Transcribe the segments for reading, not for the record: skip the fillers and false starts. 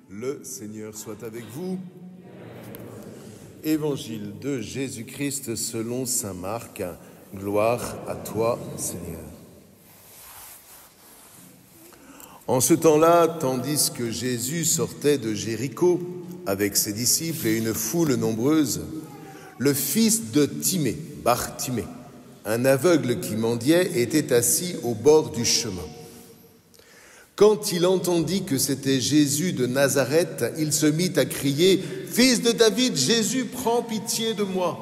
Le Seigneur soit avec vous. Évangile de Jésus-Christ selon saint Marc. Gloire à toi, Seigneur. En ce temps-là, tandis que Jésus sortait de Jéricho avec ses disciples et une foule nombreuse, le fils de Timée, Bartimée, un aveugle qui mendiait, était assis au bord du chemin. Quand il entendit que c'était Jésus de Nazareth, il se mit à crier « Fils de David, Jésus, prends pitié de moi !»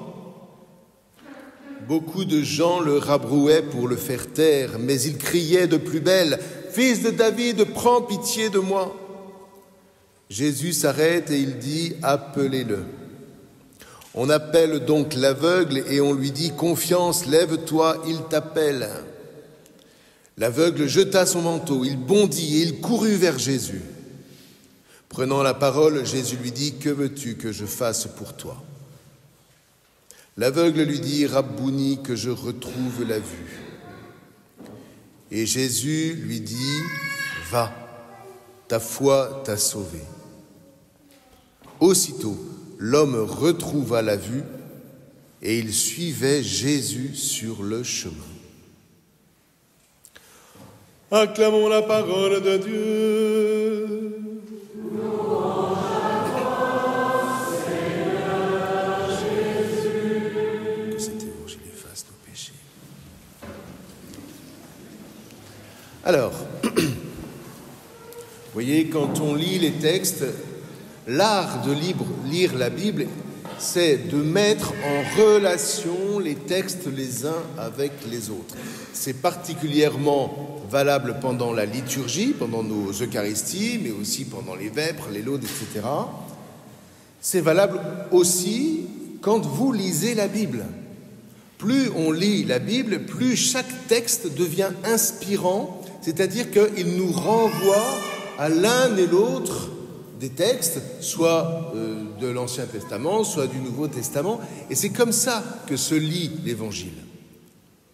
Beaucoup de gens le rabrouaient pour le faire taire, mais il criait de plus belle « Fils de David, prends pitié de moi !» Jésus s'arrête et il dit « Appelez-le !» On appelle donc l'aveugle et on lui dit « Confiance, lève-toi, il t'appelle !» L'aveugle jeta son manteau, il bondit et il courut vers Jésus. Prenant la parole, Jésus lui dit « Que veux-tu que je fasse pour toi ?» L'aveugle lui dit « Rabbouni, que je retrouve la vue. » Et Jésus lui dit « Va, ta foi t'a sauvé. » Aussitôt, l'homme retrouva la vue et il suivait Jésus sur le chemin. Acclamons la parole de Dieu. Louange à toi, Seigneur Jésus. Que cet évangile efface nos péchés. Alors, vous voyez, quand on lit les textes, l'art de lire la Bible, c'est de mettre en relation les textes les uns avec les autres. C'est particulièrement valable pendant la liturgie, pendant nos Eucharisties, mais aussi pendant les vêpres, les laudes, etc. C'est valable aussi quand vous lisez la Bible. Plus on lit la Bible, plus chaque texte devient inspirant, c'est-à-dire qu'il nous renvoie à l'un et l'autre des textes, soit de l'Ancien Testament, soit du Nouveau Testament. Et c'est comme ça que se lit l'Évangile,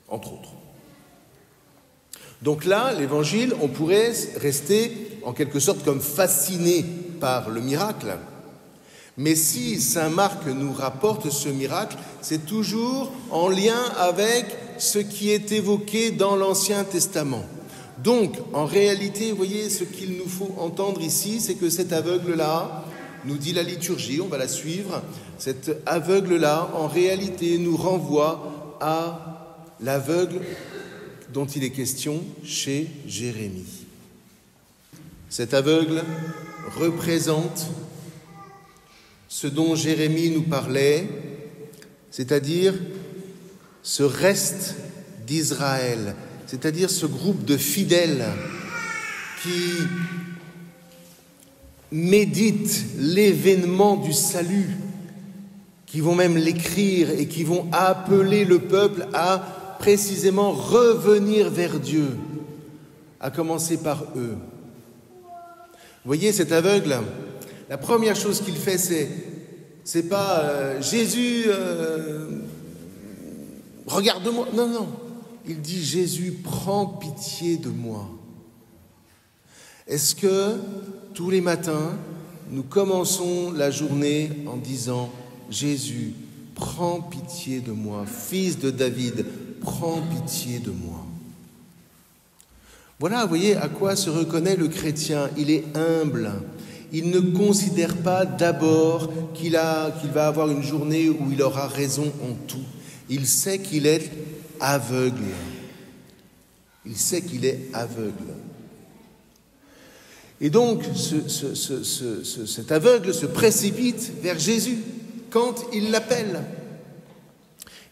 entre autres. Donc là, l'Évangile, on pourrait rester en quelque sorte comme fasciné par le miracle. Mais si saint Marc nous rapporte ce miracle, c'est toujours en lien avec ce qui est évoqué dans l'Ancien Testament. Donc, en réalité, vous voyez, ce qu'il nous faut entendre ici, c'est que cet aveugle-là, nous dit la liturgie, on va la suivre, cet aveugle-là, en réalité, nous renvoie à l'aveugle dont il est question chez Jérémie. Cet aveugle représente ce dont Jérémie nous parlait, c'est-à-dire ce reste d'Israël, c'est-à-dire ce groupe de fidèles qui méditent l'événement du salut, qui vont même l'écrire et qui vont appeler le peuple à précisément revenir vers Dieu, à commencer par eux. Vous voyez, cet aveugle, la première chose qu'il fait, c'est pas Jésus, regarde-moi. Non, non. Il dit Jésus, prends pitié de moi. Est-ce que tous les matins, nous commençons la journée en disant Jésus, prends pitié de moi, fils de David, prends pitié de moi. Voilà, vous voyez à quoi se reconnaît le chrétien. Il est humble. Il ne considère pas d'abord qu'il va avoir une journée où il aura raison en tout. Il sait qu'il est aveugle. Il sait qu'il est aveugle. Et donc, cet aveugle se précipite vers Jésus quand il l'appelle.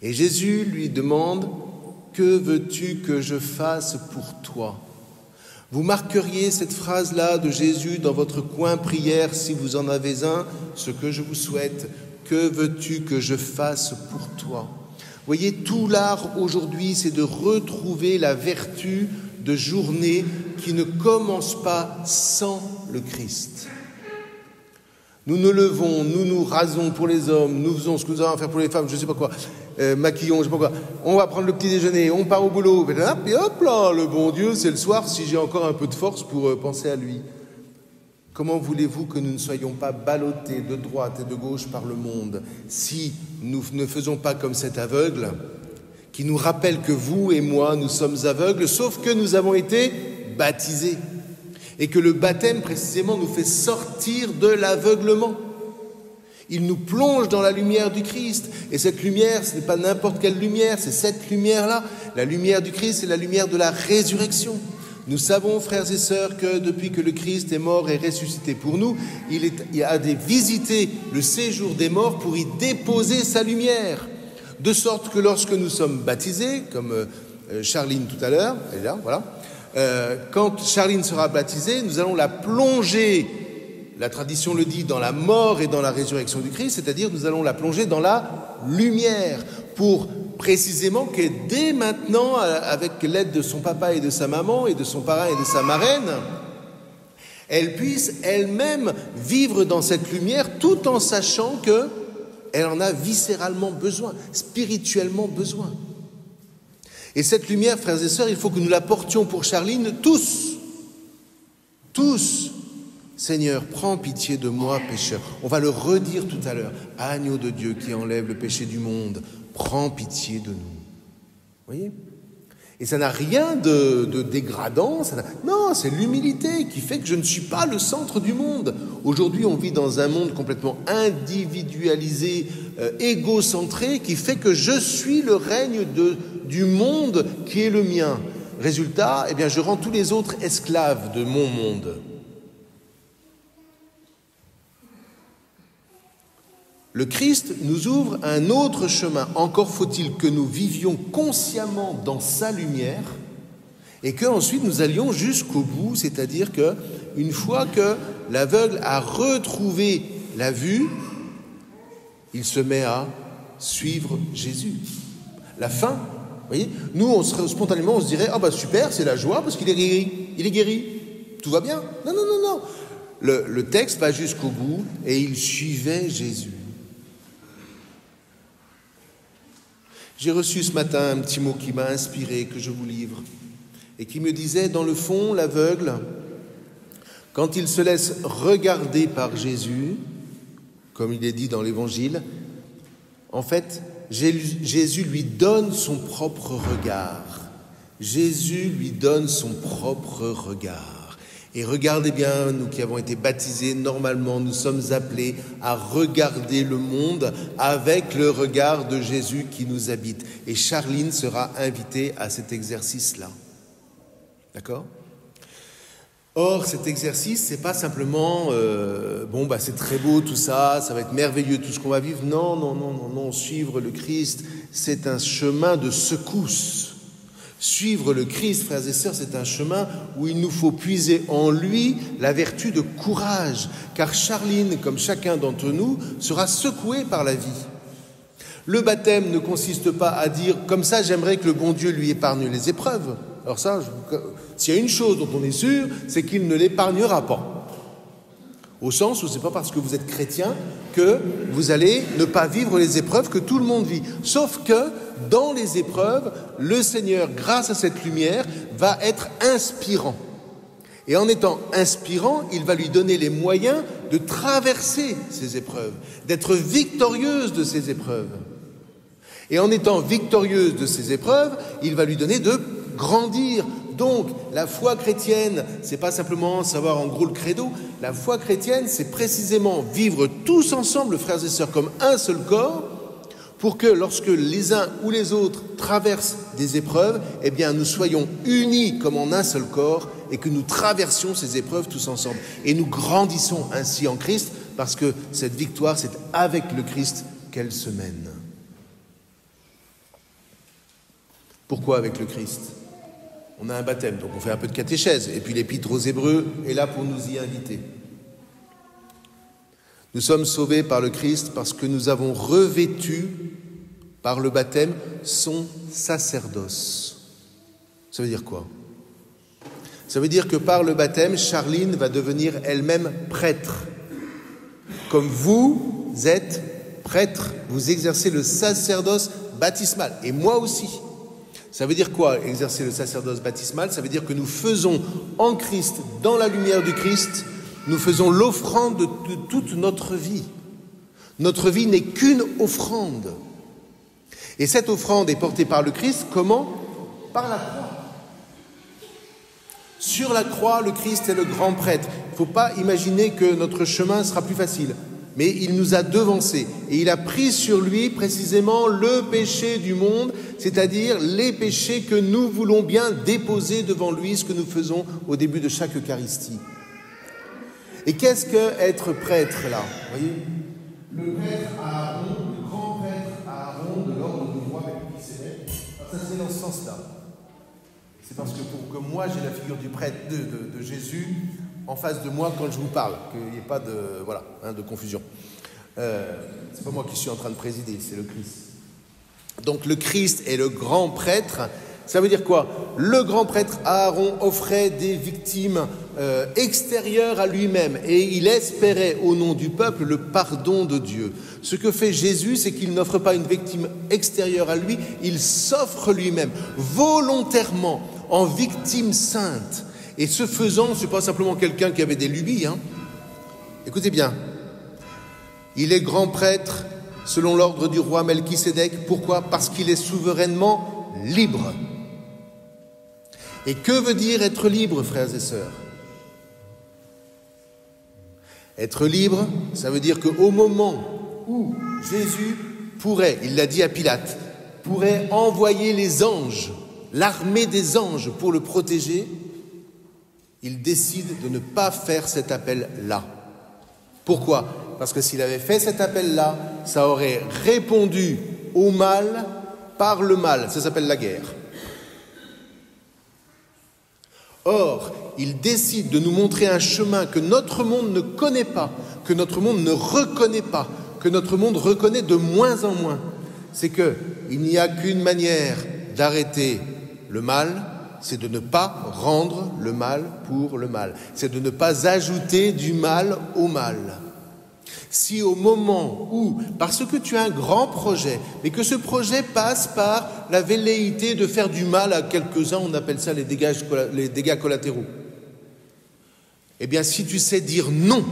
Et Jésus lui demande « Que veux-tu que je fasse pour toi ?» Vous marqueriez cette phrase-là de Jésus dans votre coin prière, si vous en avez un, ce que je vous souhaite. « Que veux-tu que je fasse pour toi ?» Vous voyez, tout l'art aujourd'hui, c'est de retrouver la vertu de journée qui ne commence pas sans le Christ. Nous nous levons, nous nous rasons pour les hommes, nous faisons ce que nous avons à faire pour les femmes, je ne sais pas quoi, maquillons, je ne sais pas quoi. On va prendre le petit déjeuner, on part au boulot, et hop là, le bon Dieu, c'est le soir si j'ai encore un peu de force pour penser à lui. Comment voulez-vous que nous ne soyons pas ballottés de droite et de gauche par le monde si nous ne faisons pas comme cet aveugle qui nous rappelle que vous et moi, nous sommes aveugles, sauf que nous avons été baptisés et que le baptême, précisément, nous fait sortir de l'aveuglement. Il nous plonge dans la lumière du Christ. Et cette lumière, ce n'est pas n'importe quelle lumière, c'est cette lumière-là. La lumière du Christ, c'est la lumière de la résurrection. Nous savons, frères et sœurs, que depuis que le Christ est mort et ressuscité pour nous, il a visité le séjour des morts pour y déposer sa lumière. De sorte que lorsque nous sommes baptisés, comme Charline tout à l'heure, elle est là, voilà, quand Charline sera baptisée, nous allons la plonger, la tradition le dit, dans la mort et dans la résurrection du Christ, c'est-à-dire nous allons la plonger dans la lumière pour précisément que dès maintenant, avec l'aide de son papa et de sa maman et de son parrain et de sa marraine, elle puisse elle-même vivre dans cette lumière tout en sachant qu'elle en a viscéralement besoin, spirituellement besoin. Et cette lumière, frères et sœurs, il faut que nous la portions pour Charline tous. Seigneur, prends pitié de moi, pécheur. On va le redire tout à l'heure. Agneau de Dieu qui enlève le péché du monde, prends pitié de nous. Vous voyez ? Et ça n'a rien de dégradant. Non, c'est l'humilité qui fait que je ne suis pas le centre du monde. Aujourd'hui, on vit dans un monde complètement individualisé, égocentré, qui fait que je suis le règne du monde qui est le mien. Résultat, eh bien, je rends tous les autres esclaves de mon monde. Le Christ nous ouvre un autre chemin. Encore faut-il que nous vivions consciemment dans sa lumière et qu'ensuite nous allions jusqu'au bout, c'est-à-dire qu'une fois que l'aveugle a retrouvé la vue, il se met à suivre Jésus. La fin, vous voyez, nous, spontanément, on se dirait « Ah bah super, c'est la joie parce qu'il est guéri, tout va bien ». Non. Le texte va jusqu'au bout et il suivait Jésus. J'ai reçu ce matin un petit mot qui m'a inspiré, que je vous livre, et qui me disait, dans le fond, l'aveugle, quand il se laisse regarder par Jésus, comme il est dit dans l'Évangile, en fait, Jésus lui donne son propre regard. Jésus lui donne son propre regard. Et regardez bien, nous qui avons été baptisés, normalement, nous sommes appelés à regarder le monde avec le regard de Jésus qui nous habite. Et Charline sera invitée à cet exercice-là. D'accord ? Or, cet exercice, c'est pas simplement c'est très beau tout ça, ça va être merveilleux tout ce qu'on va vivre. Non, suivre le Christ, c'est un chemin de secousse. Suivre le Christ, frères et sœurs, c'est un chemin où il nous faut puiser en lui la vertu de courage, car Charline, comme chacun d'entre nous, sera secouée par la vie. Le baptême ne consiste pas à dire « comme ça, j'aimerais que le bon Dieu lui épargne les épreuves ». Alors ça, s'il y a une chose dont on est sûr, c'est qu'il ne l'épargnera pas. Au sens où ce n'est pas parce que vous êtes chrétien que vous allez ne pas vivre les épreuves que tout le monde vit. Sauf que dans les épreuves, le Seigneur, grâce à cette lumière, va être inspirant. Et en étant inspirant, il va lui donner les moyens de traverser ces épreuves, d'être victorieuse de ces épreuves. Et en étant victorieuse de ces épreuves, il va lui donner de grandir. Donc, la foi chrétienne, c'est pas simplement savoir en gros le credo. La foi chrétienne, c'est précisément vivre tous ensemble, frères et sœurs, comme un seul corps, pour que lorsque les uns ou les autres traversent des épreuves, eh bien, nous soyons unis comme en un seul corps et que nous traversions ces épreuves tous ensemble. Et nous grandissons ainsi en Christ parce que cette victoire, c'est avec le Christ qu'elle se mène. Pourquoi avec le Christ ? On a un baptême, donc on fait un peu de catéchèse. Et puis l'épître aux Hébreux est là pour nous y inviter. Nous sommes sauvés par le Christ parce que nous avons revêtu, par le baptême, son sacerdoce. Ça veut dire quoi ? Ça veut dire que par le baptême, Charline va devenir elle-même prêtre. Comme vous êtes prêtre, vous exercez le sacerdoce baptismal. Et moi aussi. Ça veut dire quoi, exercer le sacerdoce baptismal ? Ça veut dire que nous faisons en Christ, dans la lumière du Christ, nous faisons l'offrande de toute notre vie. Notre vie n'est qu'une offrande. Et cette offrande est portée par le Christ, comment? Par la croix. Sur la croix, le Christ est le grand prêtre. Il ne faut pas imaginer que notre chemin sera plus facile. Mais il nous a devancés et il a pris sur lui précisément le péché du monde, c'est-à-dire les péchés que nous voulons bien déposer devant lui, ce que nous faisons au début de chaque Eucharistie. Et qu'est-ce que être prêtre là? Vous voyez, le prêtre Aaron, le grand prêtre Aaron de l'ordre du roi Melchisédek, ça c'est dans ce sens-là. C'est parce que pour que moi j'ai la figure du prêtre de Jésus en face de moi quand je vous parle, qu'il n'y ait pas de confusion. C'est pas moi qui suis en train de présider, c'est le Christ. Donc le Christ est le grand prêtre. Ça veut dire quoi? Le grand prêtre Aaron offrait des victimes extérieures à lui-même et il espérait au nom du peuple le pardon de Dieu. Ce que fait Jésus, c'est qu'il n'offre pas une victime extérieure à lui, il s'offre lui-même volontairement en victime sainte. Et ce faisant, ce n'est pas simplement quelqu'un qui avait des lubies. Écoutez bien, il est grand prêtre selon l'ordre du roi Melchisédek. Pourquoi? Parce qu'il est souverainement libre. Et que veut dire être libre, frères et sœurs? Être libre, ça veut dire qu'au moment où Jésus pourrait, il l'a dit à Pilate, pourrait envoyer les anges, l'armée des anges pour le protéger, il décide de ne pas faire cet appel-là. Pourquoi? Parce que s'il avait fait cet appel-là, ça aurait répondu au mal par le mal. Ça s'appelle la guerre. Or, il décide de nous montrer un chemin que notre monde ne connaît pas, que notre monde ne reconnaît pas, que notre monde reconnaît de moins en moins. C'est qu'il n'y a qu'une manière d'arrêter le mal, c'est de ne pas rendre le mal pour le mal. C'est de ne pas ajouter du mal au mal. Si au moment où, parce que tu as un grand projet, mais que ce projet passe par la velléité de faire du mal à quelques-uns, on appelle ça les dégâts collatéraux. Eh bien, si tu sais dire non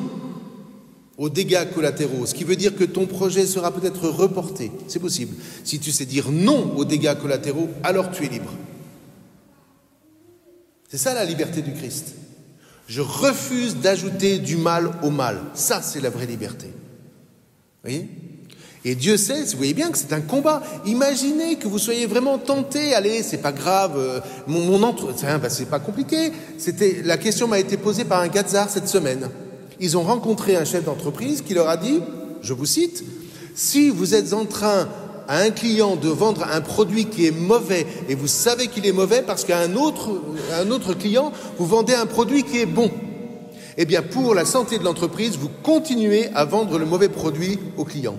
aux dégâts collatéraux, ce qui veut dire que ton projet sera peut-être reporté, c'est possible. Si tu sais dire non aux dégâts collatéraux, alors tu es libre. C'est ça la liberté du Christ. Je refuse d'ajouter du mal au mal. Ça, c'est la vraie liberté. Vous voyez? Et Dieu sait, vous voyez bien que c'est un combat. Imaginez que vous soyez vraiment tenté. Allez, c'est pas grave. C'est pas compliqué. La question m'a été posée par un Gazar cette semaine. Ils ont rencontré un chef d'entreprise qui leur a dit, je vous cite, si vous êtes en train à un client de vendre un produit qui est mauvais et vous savez qu'il est mauvais parce qu'à un autre client, vous vendez un produit qui est bon. Eh bien, pour la santé de l'entreprise, vous continuez à vendre le mauvais produit au client.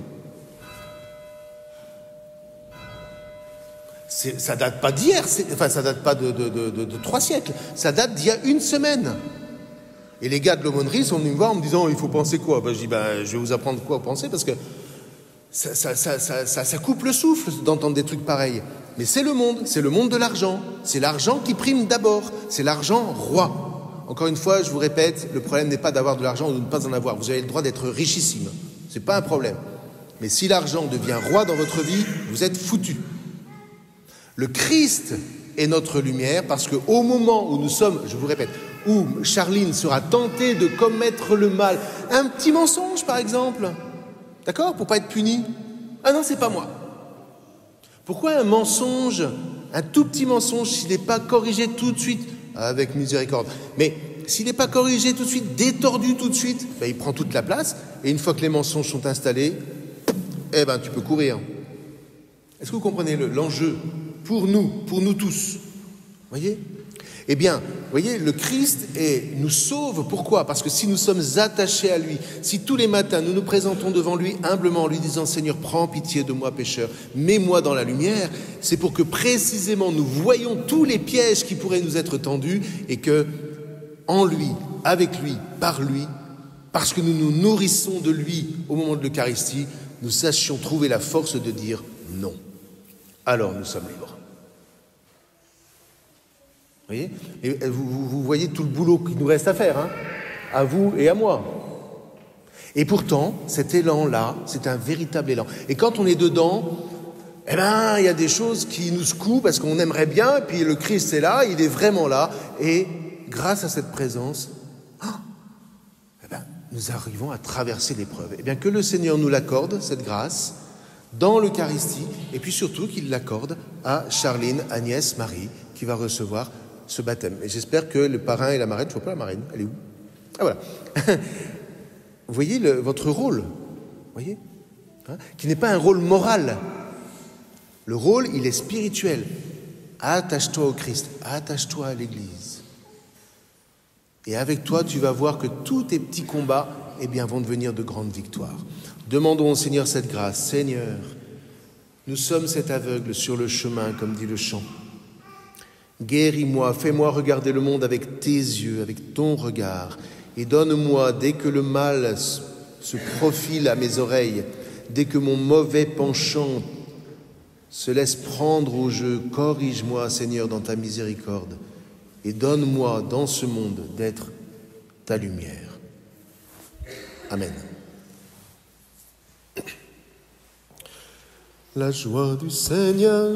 Ça date pas d'hier, ça date pas de 3 siècles, ça date d'il y a 1 semaine. Et les gars de l'aumônerie sont venus me voir en me disant, il faut penser quoi? Je dis, je vais vous apprendre quoi penser parce que ça coupe le souffle d'entendre des trucs pareils. Mais c'est le monde de l'argent. C'est l'argent qui prime d'abord. C'est l'argent roi. Encore une fois, je vous répète, le problème n'est pas d'avoir de l'argent ou de ne pas en avoir. Vous avez le droit d'être richissime. C'est pas un problème. Mais si l'argent devient roi dans votre vie, vous êtes foutu. Le Christ est notre lumière parce qu'au moment où nous sommes, je vous répète, où Charline sera tentée de commettre le mal, un petit mensonge par exemple, d'accord, pour pas être puni. Ah non, c'est pas moi. Pourquoi un mensonge, un tout petit mensonge, s'il n'est pas corrigé tout de suite, avec miséricorde, mais s'il n'est pas corrigé tout de suite, détordu tout de suite, il prend toute la place, et une fois que les mensonges sont installés, tu peux courir. Est-ce que vous comprenez l'enjeu pour nous tous? Voyez? Eh bien, voyez, le Christ nous sauve. Pourquoi? Parce que si nous sommes attachés à lui, si tous les matins nous nous présentons devant lui humblement en lui disant « Seigneur, prends pitié de moi pécheur, mets-moi dans la lumière », c'est pour que précisément nous voyons tous les pièges qui pourraient nous être tendus et que, en lui, avec lui, par lui, parce que nous nous nourrissons de lui au moment de l'Eucharistie, nous sachions trouver la force de dire non. Alors nous sommes libres. Vous voyez? Et vous voyez tout le boulot qu'il nous reste à faire. à vous et à moi. Et pourtant, cet élan-là, c'est un véritable élan. Et quand on est dedans, il y a des choses qui nous secouent parce qu'on aimerait bien, et puis le Christ est là, il est vraiment là, et grâce à cette présence, nous arrivons à traverser l'épreuve. Eh bien, que le Seigneur nous l'accorde, cette grâce, dans l'Eucharistie, et puis surtout qu'il l'accorde à Charline, Agnès, Marie, qui va recevoir ce baptême. Et j'espère que le parrain et la marraine, je ne vois pas la marraine, elle est où? Ah voilà. Vous voyez votre rôle, voyez, qui n'est pas un rôle moral. Le rôle, il est spirituel. Attache-toi au Christ, attache-toi à l'Église. Et avec toi, tu vas voir que tous tes petits combats, vont devenir de grandes victoires. Demandons au Seigneur cette grâce. Seigneur, nous sommes cet aveugle sur le chemin, comme dit le chant. Guéris-moi, fais-moi regarder le monde avec tes yeux, avec ton regard. Et donne-moi, dès que le mal se profile à mes oreilles, dès que mon mauvais penchant se laisse prendre au jeu, corrige-moi, Seigneur, dans ta miséricorde. Et donne-moi dans ce monde d'être ta lumière. Amen. La joie du Seigneur.